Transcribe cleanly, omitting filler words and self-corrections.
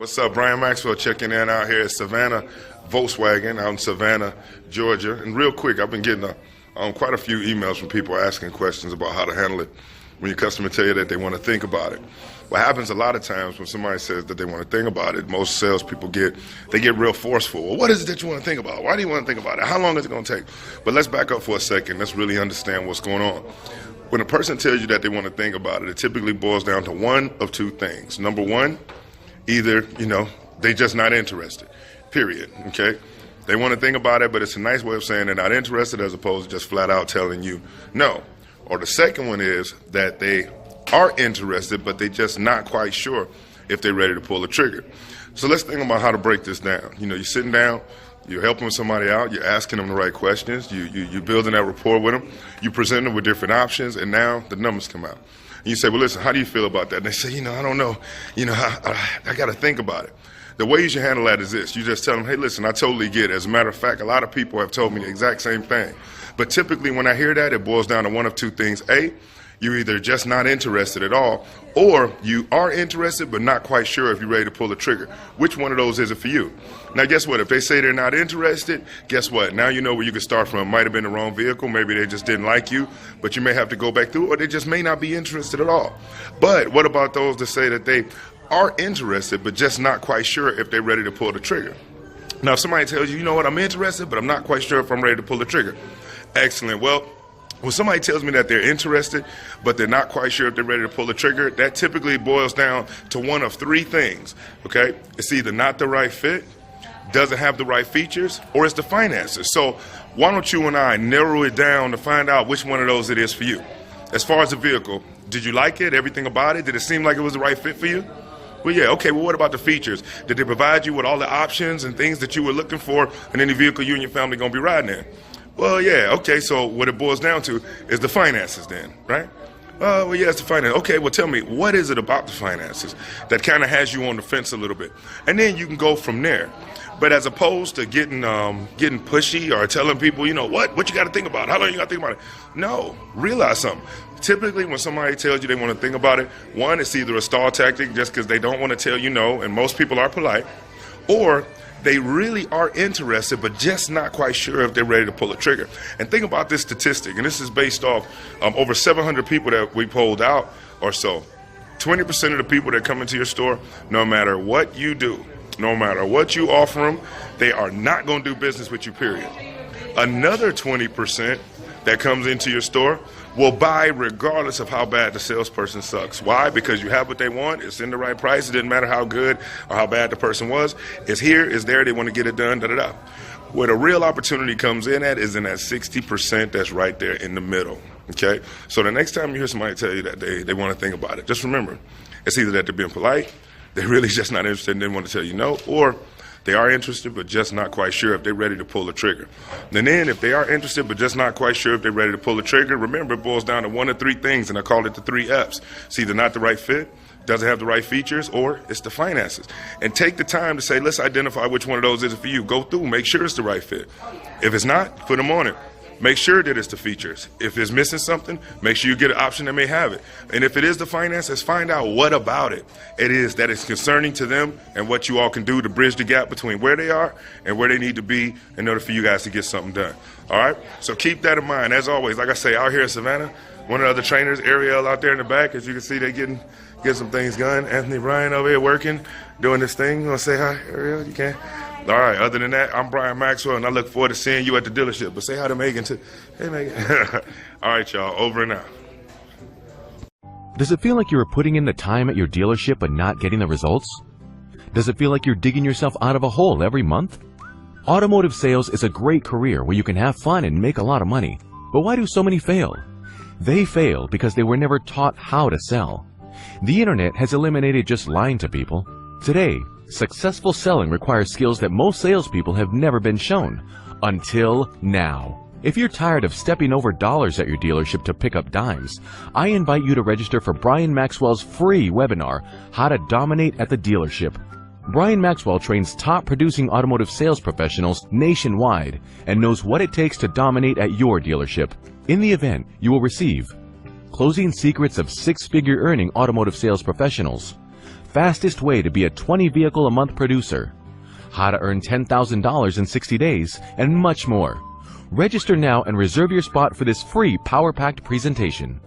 What's up, Brian Maxwell checking in out here at Savannah Volkswagen out in Savannah, Georgia. And real quick, I've been getting quite a few emails from people asking questions about how to handle it when your customer tell you that they want to think about it. What happens a lot of times when somebody says that they want to think about it, most salespeople get real forceful. Well, what is it that you want to think about? Why do you want to think about it? How long is it going to take? But let's back up for a second. Let's really understand what's going on. When a person tells you that they want to think about it, it typically boils down to one of two things. Number one, either, they just not interested, period, okay? They want to think about it, but it's a nice way of saying they're not interested as opposed to just flat out telling you no. Or the second one is that they are interested, but they're just not quite sure if they're ready to pull the trigger. So let's think about how to break this down. You're sitting down, you're helping somebody out, you're asking them the right questions, you're building that rapport with them, you present them with different options, and now the numbers come out. And you say, well, listen, how do you feel about that? And they say, I don't know. I got to think about it. The way you should handle that is this. You just tell them, hey, listen, I totally get it. As a matter of fact, a lot of people have told me the exact same thing. But typically when I hear that, it boils down to one of two things. A, you're either just not interested at all, or you are interested but not quite sure if you're ready to pull the trigger. Which one of those is it for you? Now, guess what? If they say they're not interested, guess what? Now you know where you can start from. It might have been the wrong vehicle. Maybe they just didn't like you, but you may have to go back through, or they just may not be interested at all. But what about those that say that they are interested but just not quite sure if they're ready to pull the trigger? Now, if somebody tells you, you know what, I'm interested, but I'm not quite sure if I'm ready to pull the trigger. Excellent. Well, when somebody tells me that they're interested, but they're not quite sure if they're ready to pull the trigger, that typically boils down to one of three things, okay? It's either not the right fit, doesn't have the right features, or it's the finances. So why don't you and I narrow it down to find out which one of those it is for you? As far as the vehicle, did you like it, everything about it? Did it seem like it was the right fit for you? Well, yeah, okay, well, what about the features? Did they provide you with all the options and things that you were looking for in any vehicle you and your family going to be riding in? Well, yeah, okay, so what it boils down to is the finances then, right? Well, yeah, it's the finance. Okay, well, tell me, what is it about the finances that kind of has you on the fence a little bit? And then you can go from there. But as opposed to getting pushy or telling people, what you got to think about? How long you got to think about it? No, realize something. Typically, when somebody tells you they want to think about it, one, it's either a stall tactic just because they don't want to tell you no, and most people are polite, or they really are interested, but just not quite sure if they're ready to pull the trigger. And think about this statistic, and this is based off over 700 people that we polled out or so. 20% of the people that come into your store, no matter what you do, no matter what you offer them, they are not going to do business with you, period. Another 20% that comes into your store will buy regardless of how bad the salesperson sucks. Why? Because you have what they want. It's in the right price. It didn't matter how good or how bad the person was. It's here, it's there. They want to get it done, da-da-da. Where the real opportunity comes in at is in that 60% that's right there in the middle, okay? So the next time you hear somebody tell you that they want to think about it, just remember, it's either that they're being polite, they're really just not interested and didn't want to tell you no, or they are interested but just not quite sure if they're ready to pull the trigger. And then if they are interested but just not quite sure if they're ready to pull the trigger, remember it boils down to one of three things, and I call it the 3 F's. It's either not the right fit, doesn't have the right features, or it's the finances. And take the time to say, let's identify which one of those is it for you. Go through, make sure it's the right fit. If it's not, put them on it. Make sure that it's the features. If it's missing something, make sure you get an option that may have it. And if it is the finances, find out what about it is that is concerning to them and what you all can do to bridge the gap between where they are and where they need to be in order for you guys to get something done. All right? So keep that in mind. As always, like I say, out here in Savannah, one of the other trainers, Ariel, out there in the back, as you can see, they getting some things going. Anthony Bryan over here working, doing this thing. You want to say hi, Ariel? You can? All right, other than that, I'm Brian Maxwell, and I look forward to seeing you at the dealership. But say hi to Megan, too. Hey, Megan. All right, y'all, over and out. Does it feel like you're putting in the time at your dealership but not getting the results? Does it feel like you're digging yourself out of a hole every month? Automotive sales is a great career where you can have fun and make a lot of money. But why do so many fail? They fail because they were never taught how to sell. The internet has eliminated just lying to people. Today, successful selling requires skills that most salespeople have never been shown. Until now. If you're tired of stepping over dollars at your dealership to pick up dimes, I invite you to register for Brian Maxwell's free webinar, How to Dominate at the Dealership. Brian Maxwell trains top producing automotive sales professionals nationwide and knows what it takes to dominate at your dealership. In the event, you will receive Closing Secrets of Six-Figure Earning Automotive Sales Professionals, fastest way to be a 20-vehicle-a-month producer, how to earn $10,000 in 60 days, and much more. Register now and reserve your spot for this free power-packed presentation.